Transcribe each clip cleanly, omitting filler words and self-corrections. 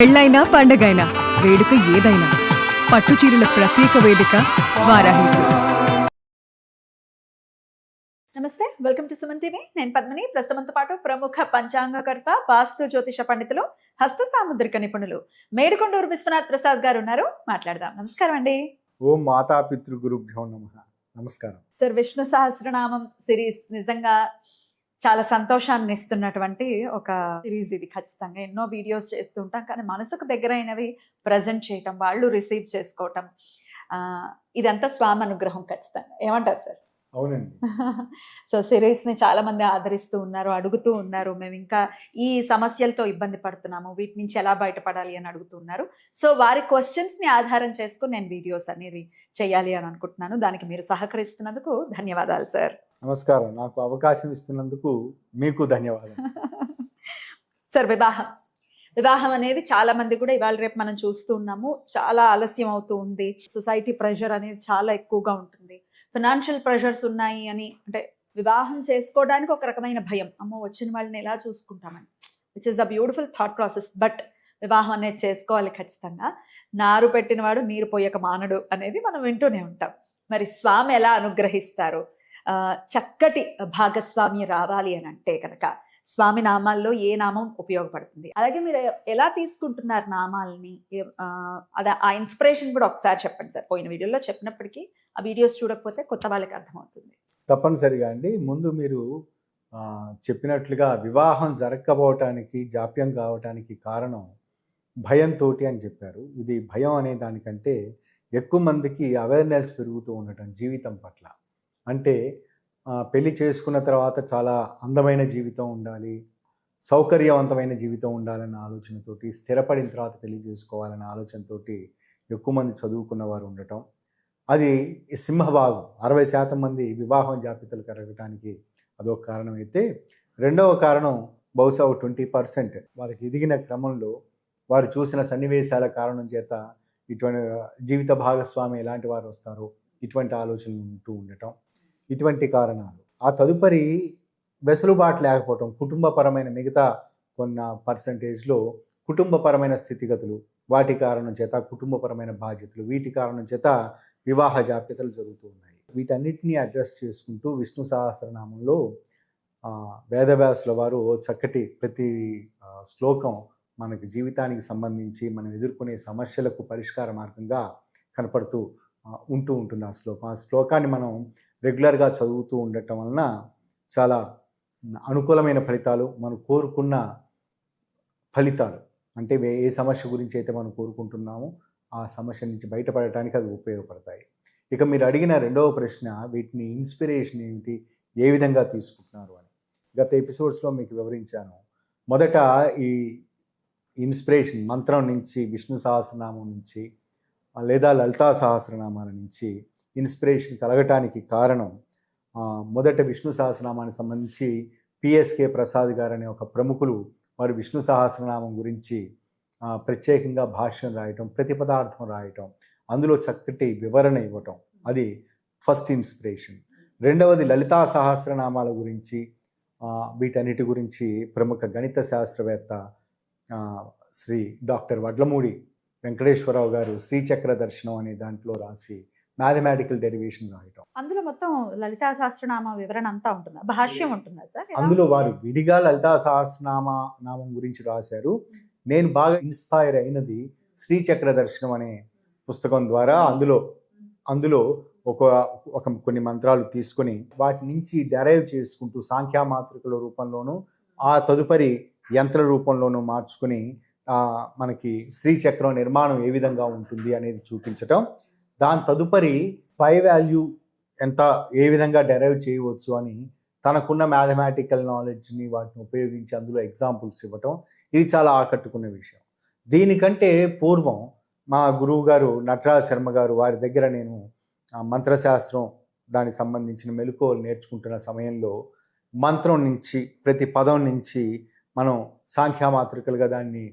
పెళ్ళైనా పండగైనా వేడుక ఏదైనా పట్టు చీరల ప్రత్యేక వేదిక వారాహి సిల్క్స్. నమస్తే, వెల్కమ్ టు సుమన్ టీవీ. నేను పద్మిని. ప్రస్తుతంతో పాటు ప్రముఖ పంచాంగకర్త, వాస్తు జ్యోతిష పండితులు, హస్త సాముద్రిక నిపుణులు మేడుకొండూరు విశ్వనాథ్ ప్రసాద్ గారు ఉన్నారు. మాట్లాడదాం. నమస్కారం అండి. ఓం మాతాపితృ గురుభ్యో నమః. నమస్కారం సార్, విష్ణు సహస్రనామం సిరీస్ నిజంగా చాలా సంతోషాన్ని ఇస్తున్నటువంటి ఒక సిరీస్ ఇది. ఖచ్చితంగా ఎన్నో వీడియోస్ చేస్తూ ఉంటాం, కానీ మనసుకు దగ్గరైనవి ప్రజెంట్ చేయటం, వాళ్ళు రిసీవ్ చేసుకోవటం, ఇదంతా స్వామి అనుగ్రహం. ఖచ్చితంగా ఏమంటారు సార్? అవునండి. సో సిరీస్ని చాలా మంది ఆదరిస్తూ ఉన్నారు, అడుగుతూ ఉన్నారు. మేము ఇంకా ఈ సమస్యలతో ఇబ్బంది పడుతున్నాము, వీటి నుంచి ఎలా బయటపడాలి అని అడుగుతున్నారు. సో వారి క్వశ్చన్స్ని ఆధారం చేసుకుని నేను వీడియోస్ అనేది చేయాలి అని అనుకుంటున్నాను. దానికి మీరు సహకరిస్తున్నందుకు ధన్యవాదాలు సార్. నమస్కారం. నాకు అవకాశం ఇస్తున్నందుకు మీకు ధన్యవాదాలు. సార్, వివాహం అనేది చాలా మంది కూడా ఇవాళ రేపు మనం చూస్తూ ఉన్నాము, చాలా ఆలస్యం అవుతూ ఉంది. సొసైటీ ప్రెషర్ అనేది చాలా ఎక్కువగా ఉంటుంది. ఫినాన్షియల్ ప్రెషర్స్ ఉన్నాయి అని అంటే వివాహం చేసుకోవడానికి ఒక రకమైన భయం, అమ్మో వచ్చిన వాళ్ళని ఎలా చూసుకుంటామని, which is the beautiful thought process. But వివాహం అనేది చేసుకోవాలి ఖచ్చితంగా. నారు పెట్టినవాడు నీరు పోయక మానడు అనేది మనం వింటూనే ఉంటాం. మరి స్వామి ఎలా అనుగ్రహిస్తారు? చక్కటి భాగస్వామి రావాలి అని అంటే కనుక స్వామి నామాల్లో ఏ నామం ఉపయోగపడుతుంది, అలాగే మీరు ఎలా తీసుకుంటున్నారు నామాలని, అదే ఆ ఇన్స్పిరేషన్ కూడా ఒకసారి చెప్పండి సార్. పోయిన వీడియోలో చెప్పినప్పటికీ ఆ వీడియోస్ చూడకపోతే కొత్త వాళ్ళకి అర్థమవుతుంది. తప్పనిసరిగా అండి. ముందు మీరు చెప్పినట్లుగా వివాహం జరగకపోవటానికి, జాప్యం కావటానికి కారణం భయంతో అని చెప్పారు. ఇది భయం అనే దానికంటే ఎక్కువ మందికి అవేర్నెస్ పెరుగుతూ ఉండటం జీవితం పట్ల. అంటే పెళ్లి చేసుకున్న తర్వాత చాలా అందమైన జీవితం ఉండాలి, సౌకర్యవంతమైన జీవితం ఉండాలన్న ఆలోచనతోటి, స్థిరపడిన తర్వాత పెళ్లి చేసుకోవాలన్న ఆలోచనతోటి ఎక్కువ మంది చదువుకున్న వారు ఉండటం. అది సింహభాగం 60% మంది వివాహం జాబితాలు కరగటానికి అదొక కారణం అయితే, రెండవ కారణం బహుశా 20% వారికి ఎదిగిన క్రమంలో వారు చూసిన సన్నివేశాల కారణం చేత ఇటువంటి జీవిత భాగస్వామి ఎలాంటి వారు వస్తారో ఇటువంటి ఆలోచనలు ఉంటూ ఉండటం, ఇటువంటి కారణాలు. ఆ తదుపరి వెసులుబాటు లేకపోవటం, కుటుంబపరమైన మిగతా కొన్న పర్సంటేజ్లో కుటుంబపరమైన స్థితిగతులు, వాటి కారణం చేత కుటుంబపరమైన బాధ్యతలు, వీటి కారణం చేత వివాహ జాప్యతలు జరుగుతూ ఉన్నాయి. వీటన్నిటినీ అడ్రస్ చేసుకుంటూ విష్ణు సహస్రనామంలో వేదవ్యాసుల వారు చక్కటి ప్రతి శ్లోకం మనకి జీవితానికి సంబంధించి మనం ఎదుర్కొనే సమస్యలకు పరిష్కార మార్గంగా కనపడుతూ ఉంటుంది ఆ శ్లోకం. ఆ శ్లోకాన్ని మనం రెగ్యులర్గా చదువుతూ ఉండటం వలన చాలా అనుకూలమైన ఫలితాలు, మనం కోరుకున్న ఫలితాలు, అంటే ఏ సమస్య గురించి అయితే మనం కోరుకుంటున్నామో ఆ సమస్య నుంచి బయటపడటానికి అవి ఉపయోగపడతాయి. ఇక మీరు అడిగిన రెండవ ప్రశ్న, వీటిని ఇన్స్పిరేషన్ ఏమిటి, ఏ విధంగా తీసుకుంటున్నారు అని గత ఎపిసోడ్స్లో మీకు వివరించాను. మొదట ఈ ఇన్స్పిరేషన్ మంత్రం నుంచి, విష్ణు సహస్రనామం నుంచి లేదా లలితా సహస్రనామాల నుంచి ఇన్స్పిరేషన్ కలగటానికి కారణం, మొదట విష్ణు సహస్రనామానికి సంబంధించి పిఎస్కే ప్రసాద్ గారు అనే ఒక ప్రముఖులు వారు విష్ణు సహస్రనామం గురించి ప్రత్యేకంగా భాష్యం రాయటం, ప్రతిపదార్థం రాయటం, అందులో చక్కటి వివరణ ఇవ్వటం, అది ఫస్ట్ ఇన్స్పిరేషన్. రెండవది లలితా సహస్రనామాల గురించి, వీటన్నిటి గురించి ప్రముఖ గణిత శాస్త్రవేత్త శ్రీ డాక్టర్ వడ్లమూడి వెంకటేశ్వరరావు గారు శ్రీచక్ర దర్శనం అనే దాంట్లో రాసి మ్యాథమెటికల్ డెరివేషన్ రాయటం. అందులో మొత్తం లలితా సహస్రనామ వివరణ అంతా ఉంటుందా, భాష్యం ఉంటుందా సార్? అందులో వారు విడిగా లలితా సహస్రనామం గురించి రాశారు. నేను బాగా ఇన్స్పైర్ అయినది శ్రీచక్ర దర్శనం అనే పుస్తకం ద్వారా. అందులో ఒక కొన్ని మంత్రాలు తీసుకొని వాటి నుంచి డెరైవ్ చేసుకుంటూ సాంఖ్యామాత్రికల రూపంలోనూ ఆ తదుపరి యంత్ర రూపంలోనూ మార్చుకొని మనకి శ్రీచక్రం నిర్మాణం ఏ విధంగా ఉంటుంది అనేది చూపించటం. దాని తదుపరి పై వాల్యూ ఎంత, ఏ విధంగా డెరైవ్ చేయవచ్చు అని తనకున్న మ్యాథమెటికల్ నాలెడ్జ్ని వాటిని ఉపయోగించి అందులో ఎగ్జాంపుల్స్ ఇవ్వటం, ఇది చాలా ఆకట్టుకున్న విషయం. దీనికంటే పూర్వం మా గురువు గారు నటరాజ శర్మ గారు, వారి దగ్గర నేను మంత్రశాస్త్రం దానికి సంబంధించిన మెలకువలు నేర్చుకుంటున్న సమయంలో మంత్రం నుంచి, ప్రతి పదం నుంచి మనం సాంఖ్యామాత్రికలుగా దాన్ని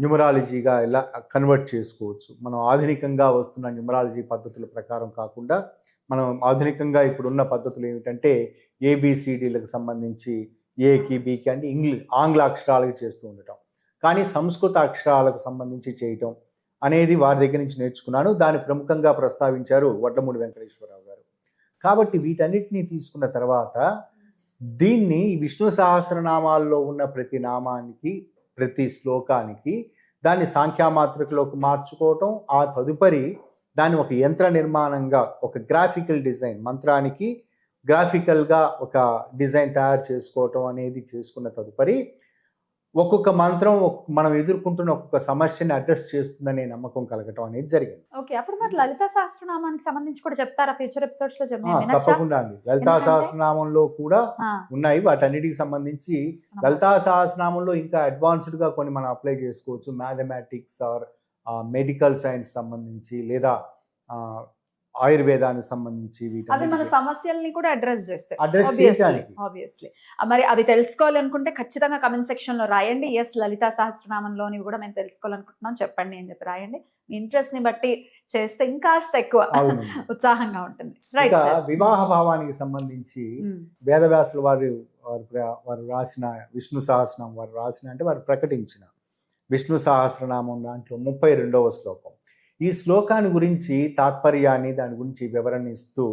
న్యూమరాలజీగా ఎలా కన్వర్ట్ చేసుకోవచ్చు. మనం ఆధునికంగా వస్తున్న న్యూమరాలజీ పద్ధతుల ప్రకారం కాకుండా మనం ఆధునికంగా ఇప్పుడున్న పద్ధతులు ఏమిటంటే ఏబిసిడీలకు సంబంధించి ఏకి బీకి అంటే ఆంగ్ల అక్షరాలకి చేస్తూ ఉండటం. కానీ సంస్కృత అక్షరాలకు సంబంధించి చేయటం అనేది వారి దగ్గర నుంచి నేర్చుకున్నాను. దాన్ని ప్రముఖంగా ప్రస్తావించారు వడ్లమూడి వెంకటేశ్వరరావు గారు. కాబట్టి వీటన్నిటినీ తీసుకున్న తర్వాత దీన్ని విష్ణు సహస్రనామాల్లో ఉన్న ప్రతి నామానికి, ప్రతి శ్లోకానికి దాన్ని సాంఖ్యామాత్రికలోకి మార్చుకోవటం, ఆ తదుపరి దాన్ని ఒక యంత్ర నిర్మాణంగా, ఒక గ్రాఫికల్ డిజైన్, మంత్రానికి గ్రాఫికల్గా ఒక డిజైన్ తయారు చేసుకోవటం అనేది చేసుకున్న తదుపరి ఒక్కొక్క మంత్రం మనం ఎదుర్కొంటున్న ఒక్కొక్క సమస్యని అడ్రస్ చేస్తుందనే నమ్మకం కలగటం అనేది జరిగింది. ఓకే, అప్పుడు మరి లలిత సహస్రనామానికి సంబంధించి కూడా చెప్తారా ఫ్యూచర్ ఎపిసోడ్స్ లో? తప్పకుండా అండి. లలితా సహస్రనామంలో కూడా ఉన్నాయి. వాటన్నిటికి సంబంధించి లలితా సహస్రనామంలో ఇంకా అడ్వాన్స్డ్ గా కొన్ని మనం అప్లై చేసుకోవచ్చు. మ్యాథమెటిక్స్ ఆర్ మెడికల్ సైన్స్ సంబంధించి, లేదా ఆయుర్వేదానికి సంబంధించి అవి మన సమస్యల్ని కూడా అడ్రస్ చేస్తాయి. ఆబ్వియస్లీ. మరి అవి తెలుసుకోవాలనుకుంటే ఖచ్చితంగా కమెంట్ సెక్షన్ లో రాయండి. ఎస్, లలితా సహస్రనామంలోని కూడా మేము తెలుసుకోవాలనుకుంటున్నాం చెప్పండి అని చెప్పి రాయండి. మీ ఇంట్రెస్ట్ ని బట్టి చేస్తే ఇంకాస్త ఎక్కువ ఉత్సాహంగా ఉంటుంది. రైట్. వివాహ భావానికి సంబంధించి వేదవ్యాసులు వారు రాసిన విష్ణు సహస్రనామం, వారు ప్రకటించిన విష్ణు సహస్రనామం దాంట్లో 32వ శ్లోకం. ఈ శ్లోకాన్ని గురించి తాత్పర్యాన్ని, దాని గురించి వివరణ ఇస్తూ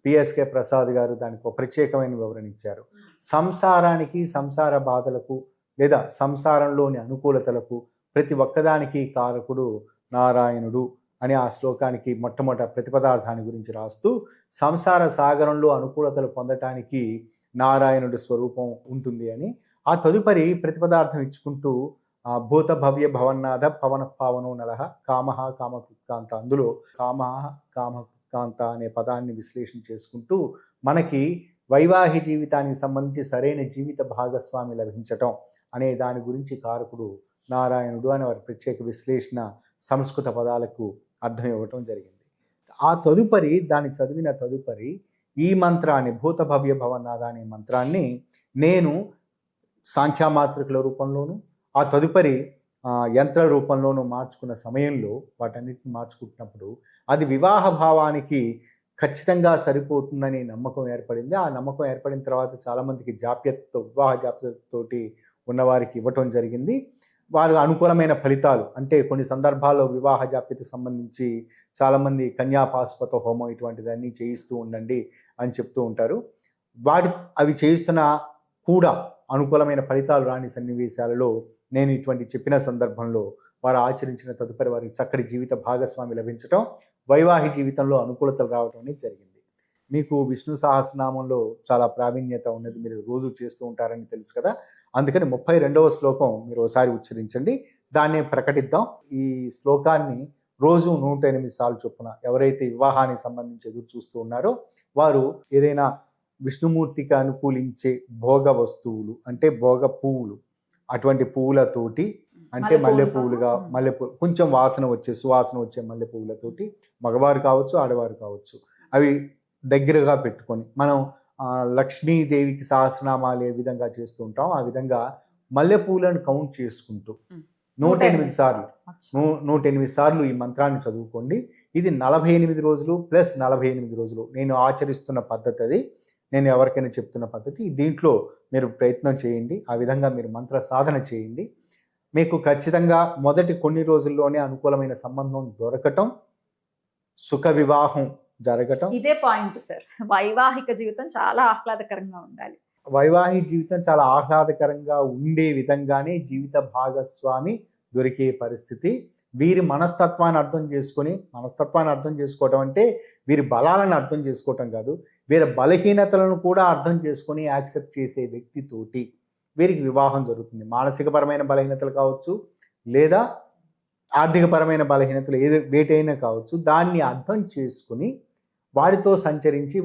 పిఎస్కే ప్రసాద్ గారు దానికి ఒక ప్రత్యేకమైన వివరణ ఇచ్చారు. సంసారానికి, సంసార బాధలకు, లేదా సంసారంలోని అనుకూలతలకు ప్రతి ఒక్కదానికి కారకుడు నారాయణుడు అని ఆ శ్లోకానికి మొట్టమొదటి ప్రతిపదార్థాన్ని గురించి రాస్తూ, సంసార సాగరంలో అనుకూలతలు పొందటానికి నారాయణుడి స్వరూపం ఉంటుంది అని ఆ తదుపరి ప్రతిపదార్థం ఇచ్చుకుంటూ భూత భవ్య భవన్నాథ పవన పావనో నలహ కామహ కామకృత్కాంత, అందులో కామహ కామకృత్కాంత అనే పదాన్ని విశ్లేషణ చేసుకుంటూ మనకి వైవాహిక జీవితానికి సంబంధించి సరైన జీవిత భాగస్వామి లభించటం అనే దాని గురించి కారకుడు నారాయణుడు అని వారి ప్రత్యేక విశ్లేషణ సంస్కృత పదాలకు అర్థం ఇవ్వటం జరిగింది. ఆ తదుపరి దాన్ని చదివిన తదుపరి ఈ మంత్రాన్ని, భూత భవ్య భవన్నాథ అనే మంత్రాన్ని నేను సాంఖ్యామాత్రికల రూపంలోను, ఆ తదుపరి యంత్ర రూపంలోనూ మార్చుకున్న సమయంలో, వాటన్నిటిని మార్చుకుంటున్నప్పుడు అది వివాహ భావానికి ఖచ్చితంగా సరిపోతుందని నమ్మకం ఏర్పడింది. ఆ నమ్మకం ఏర్పడిన తర్వాత చాలామందికి వివాహ జాప్యతతోటి ఉన్నవారికి ఇవ్వటం జరిగింది. వారు అనుకూలమైన ఫలితాలు, అంటే కొన్ని సందర్భాల్లో వివాహ జాప్యతకు సంబంధించి చాలామంది కన్యాపాశుపత హోమం ఇటువంటిదన్నీ చేయిస్తూ ఉండండి అని చెప్తూ ఉంటారు. అవి చేయిస్తున్న కూడా అనుకూలమైన ఫలితాలు రాని సన్నివేశాలలో నేను ఇటువంటి చెప్పిన సందర్భంలో వారు ఆచరించిన తదుపరి వారికి చక్కటి జీవిత భాగస్వామి లభించటం, వైవాహిక జీవితంలో అనుకూలతలు రావటం అనేది జరిగింది. మీకు విష్ణు సహస్రనామంలో చాలా ప్రావీణ్యత ఉన్నది, మీరు రోజు చేస్తూ ఉంటారని తెలుసు కదా. అందుకని 32వ శ్లోకం మీరు ఒకసారి ఉచ్చరించండి, దాన్నే ప్రకటిద్దాం. ఈ శ్లోకాన్ని రోజు 108 సార్లు చొప్పున ఎవరైతే వివాహానికి సంబంధించి ఎదురు చూస్తూ ఉన్నారో వారు ఏదైనా విష్ణుమూర్తికి అనుకూలించే భోగ వస్తువులు, అంటే భోగ పువ్వులు, అటువంటి పువ్వులతోటి, అంటే మల్లె పువ్వులుగా, మల్లెపూ కొంచెం సువాసన వచ్చే మల్లె పువ్వులతోటి, మగవారు కావచ్చు ఆడవారు కావచ్చు, అవి దగ్గరగా పెట్టుకొని మనం లక్ష్మీదేవికి సహస్రనామాలు ఏ విధంగా చేస్తూ ఉంటాం ఆ విధంగా మల్లె పువ్వులను కౌంట్ చేసుకుంటూ 108 సార్లు ఈ మంత్రాన్ని చదువుకోండి. ఇది 48 రోజులు ప్లస్ 48 రోజులు నేను ఆచరిస్తున్న పద్ధతి, అది నేను ఎవరికైనా చెప్తున్న పద్ధతి. దీంట్లో మీరు ప్రయత్నం చేయండి, ఆ విధంగా మీరు మంత్ర సాధన చేయండి. మీకు ఖచ్చితంగా మొదటి కొన్ని రోజుల్లోనే అనుకూలమైన సంబంధం దొరకటం, సుఖ వివాహం జరగటం. ఇదే పాయింట్ సార్, వైవాహిక జీవితం చాలా ఆహ్లాదకరంగా ఉండాలి. వైవాహిక జీవితం చాలా ఆహ్లాదకరంగా ఉండే విధంగానే జీవిత భాగస్వామి దొరికే పరిస్థితి. వీరి మనస్తత్వాన్ని అర్థం చేసుకోవటం అంటే వీరి బలాలను అర్థం చేసుకోవటం కాదు, వీరి బలహీనతలను కూడా అర్థం చేసుకొని యాక్సెప్ట్ చేసే వ్యక్తితోటి వీరికి వివాహం జరుగుతుంది. మానసికపరమైన బలహీనతలు కావచ్చు, లేదా ఆర్థికపరమైన బలహీనతలు వేటైనా కావచ్చు, దాన్ని అర్థం చేసుకుని వారితో సంచరించి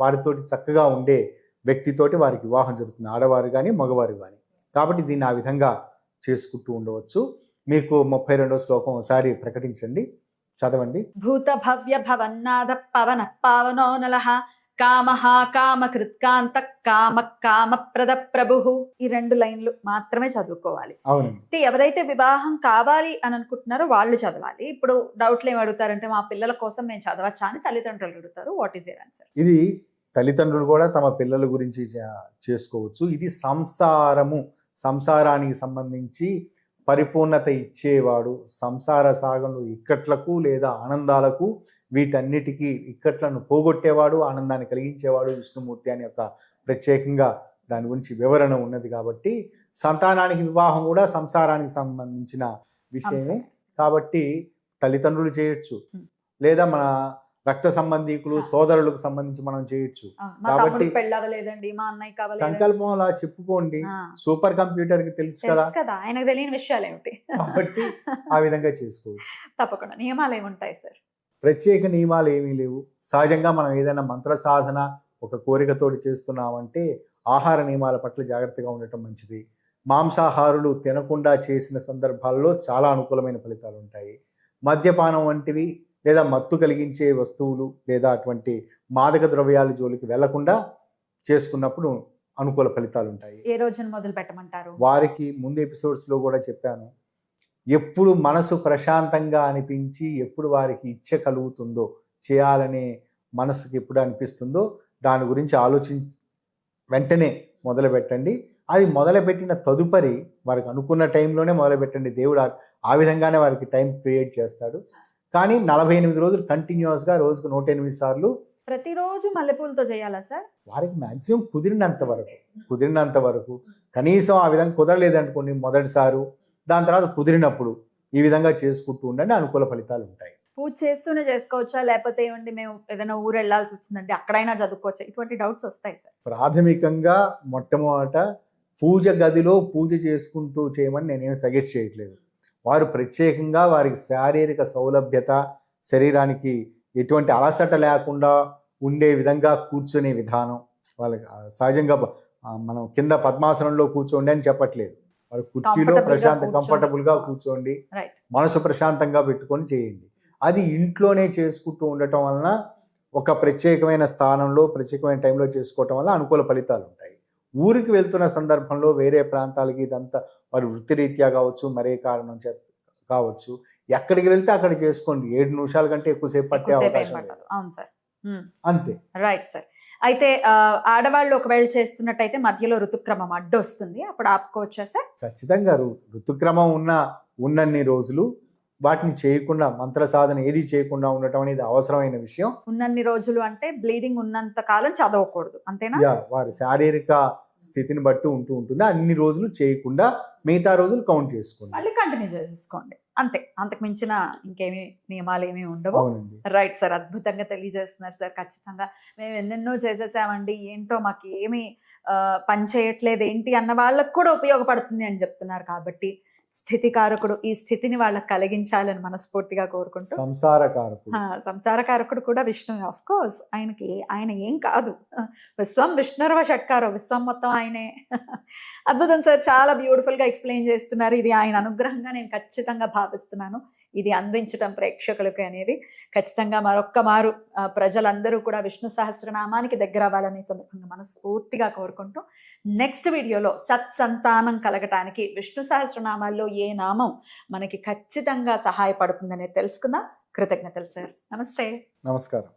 వారితోటి చక్కగా ఉండే వ్యక్తితోటి వారికి వివాహం జరుగుతుంది, ఆడవారు కానీ మగవారు కానీ. కాబట్టి దీన్ని ఆ విధంగా చేసుకుంటూ ఉండవచ్చు. మీకు 32వ శ్లోకం ఒకసారి ప్రకటించండి, చదవండి. భూత భవ్య భవన్నాథ పవన పావనో నలః కామః కామకృత్కాంత కామ కామప్రద ప్రభుః. ఈ 2 లైన్లు మాత్రమే చదువుకోవాలి. అవునండి. ఎవరైతే వివాహం కావాలి అని అనుకుంటున్నారో వాళ్ళు చదవాలి. ఇప్పుడు డౌట్లు ఏమి అడుగుతారంటే, మా పిల్లల కోసం నేను చదవచ్చా అని తల్లిదండ్రులు అడుగుతారు. What is your answer? ఇది తల్లిదండ్రులు కూడా తమ పిల్లల గురించి చేసుకోవచ్చు. ఇది సంసారానికి సంబంధించి పరిపూర్ణత ఇచ్చేవాడు, సంసార సాగంలో ఇక్కట్లకు లేదా ఆనందాలకు వీటన్నిటికీ ఇక్కట్లను పోగొట్టేవాడు, ఆనందాన్ని కలిగించేవాడు విష్ణుమూర్తి అని ఒక ప్రత్యేకంగా దాని గురించి వివరణ ఉన్నది. కాబట్టి సంతానానికి వివాహం కూడా సంసారానికి సంబంధించిన విషయమే. కాబట్టి తల్లిదండ్రులు చేయొచ్చు, లేదా మన రక్త సంబంధీకులు సోదరులకు సంబంధించి మనం చేయొచ్చు. కాబట్టి పెళ్ళవలేదండి, మా అన్నయ్య కావాలి, సంకల్పం అలా చెప్పుకోండి. సూపర్ కంప్యూటర్ కి తెలుసు కదా ఆయనకు తెలియని విషయాలు ఏమిటి, కాబట్టి ఆ విధంగా చేసుకోవచ్చు. తప్పకుండా నియమాలు ఏముంటాయి సార్? ప్రత్యేక నియమాలు ఏమీ లేవు. సహజంగా మనం ఏదైనా మంత్ర సాధన ఒక కోరికతోటి చేస్తున్నామంటే ఆహార నియమాల పట్ల జాగ్రత్తగా ఉండటం మంచిది. మాంసాహారులు తినకుండా చేసిన సందర్భాల్లో చాలా అనుకూలమైన ఫలితాలు ఉంటాయి. మద్యపానం వంటివి లేదా మత్తు కలిగించే వస్తువులు లేదా అటువంటి మాదక ద్రవ్యాల జోలికి వెళ్లకుండా చేసుకున్నప్పుడు అనుకూల ఫలితాలు ఉంటాయి. ఏ రోజున మొదలు పెట్టమంటారు? వారికి ముందు ఎపిసోడ్స్లో కూడా చెప్పాను, ఎప్పుడు మనసు ప్రశాంతంగా అనిపించి ఎప్పుడు వారికి ఇచ్చ కలుగుతుందో, చేయాలనే మనసుకి ఎప్పుడు అనిపిస్తుందో దాని గురించి ఆలోచించి వెంటనే మొదలు పెట్టండి. అది మొదలుపెట్టిన తదుపరి వారికి అనుకున్న టైంలోనే మొదలుపెట్టండి. దేవుడు ఆ విధంగానే వారికి టైం క్రియేట్ చేస్తాడు. కానీ 48 రోజులు కంటిన్యూస్గా రోజుకు 108 సార్లు ప్రతిరోజు మల్లెపూలతో చేయాలా సార్? వారికి మ్యాక్సిమం కుదిరినంత వరకు కనీసం ఆ విధంగా కుదరలేదనుకోండి మొదటిసారి, దాని తర్వాత కుదిరినప్పుడు ఈ విధంగా చేసుకుంటూ ఉండండి. అనుకూల ఫలితాలు ఉంటాయి. పూజ చేస్తూనే చేసుకోవచ్చా, లేకపోతే ఏమండి మేము ఏదైనా ఊరు వెళ్ళాల్సి వచ్చిందంటే అక్కడైనా చదువుకోవచ్చా? ఇటువంటి డౌట్స్ వస్తాయి సార్. ప్రాథమికంగా మొట్టమొదట పూజ గదిలో పూజ చేసుకుంటూ చేయమని నేనేం సజెస్ట్ చేయట్లేదు. వారు ప్రత్యేకంగా వారికి శారీరక సౌలభ్యత, శరీరానికి ఎటువంటి అలసట లేకుండా ఉండే విధంగా కూర్చునే విధానం, వాళ్ళకి సహజంగా మనం కింద పద్మాసనంలో కూర్చోండి అని చెప్పట్లేదు. వారు కుర్చీలో కంఫర్టబుల్గా కూర్చోండి, మనసు ప్రశాంతంగా పెట్టుకొని చేయండి. అది ఇంట్లోనే చేసుకుంటూ ఉండటం వలన ఒక ప్రత్యేకమైన స్థానంలో ప్రత్యేకమైన టైంలో చేసుకోవటం వల్ల అనుకూల ఫలితాలు ఉంటాయి. ఊరికి వెళ్తున్న సందర్భంలో వేరే ప్రాంతాలకి ఇదంతా వారి వృత్తిరీత్యా కావచ్చు, మరే కారణం చేత కావచ్చు, ఎక్కడికి వెళ్తే అక్కడ చేసుకోండి. 7 నిమిషాల కంటే ఎక్కువసేపు పట్టే అవకాశం లేదు. అవును సార్, అంతే. Right sir. అయితే ఆడవాళ్ళు ఒకవేళ చేస్తున్నట్టయితే మధ్యలో ఋతుక్రమం అడ్డొస్తుంది, అప్పుడు ఆపుకోవచ్చా సార్? ఖచ్చితంగా ఋతుక్రమం ఉన్నన్ని రోజులు వాటిని చేయకుండా, మంత్ర సాధన ఏది చేయకుండా ఉండటం అనేది అవసరమైన విషయం. ఉన్నన్ని రోజులు అంటే బ్లీడింగ్ ఉన్నంత కాలం చదవకూడదు, అంతేనా? వారి శారీరక స్థితిని బట్టి ఉంటుంది. అన్ని రోజులు చేయకుండా మిగతా రోజులు కౌంట్ చేసుకోండి, మళ్ళీ కంటిన్యూ చేసుకోండి, అంతే. అంతకు మించిన ఇంకేమీ నియమాలు ఏమీ ఉండవు. అవునండి. రైట్ సార్, అద్భుతంగా తెలియజేస్తున్నారు సార్. ఖచ్చితంగా మేము ఎన్నెన్నో చేసేసామండి, ఏంటో మాకు ఏమీ పని చేయట్లేదు ఏంటి అన్న వాళ్ళకు కూడా ఉపయోగపడుతుంది అని చెప్తున్నారు. కాబట్టి స్థితికారకుడు ఈ స్థితిని వాళ్ళకి కలిగించాలని మనస్ఫూర్తిగా కోరుకుంటూ, సంసారకారకుడు కూడా విష్ణువే. ఆఫ్ కోర్స్ ఆయన ఏం కాదు, విశ్వం విష్ణుర్వ షట్కారో, విశ్వం మొత్తం ఆయనే. అద్భుతం సార్, చాలా బ్యూటిఫుల్ గా ఎక్స్ప్లెయిన్ చేస్తున్నారు. ఇది ఆయన అనుగ్రహంగా నేను ఖచ్చితంగా భావిస్తున్నాను, ఇది అందించడం ప్రేక్షకులకి అనేది. ఖచ్చితంగా మరొక్క మారు ప్రజలందరూ కూడా విష్ణు సహస్రనామానికి దగ్గర అవ్వాలనే సందర్భంగా మనస్ఫూర్తిగా కోరుకుంటూ, నెక్స్ట్ వీడియోలో సత్సంతానం కలగటానికి విష్ణు సహస్రనామాల్లో ఏ నామం మనకి ఖచ్చితంగా సహాయపడుతుందనే తెలుసుకుందాం. కృతజ్ఞతలు సార్. నమస్తే. నమస్కారం.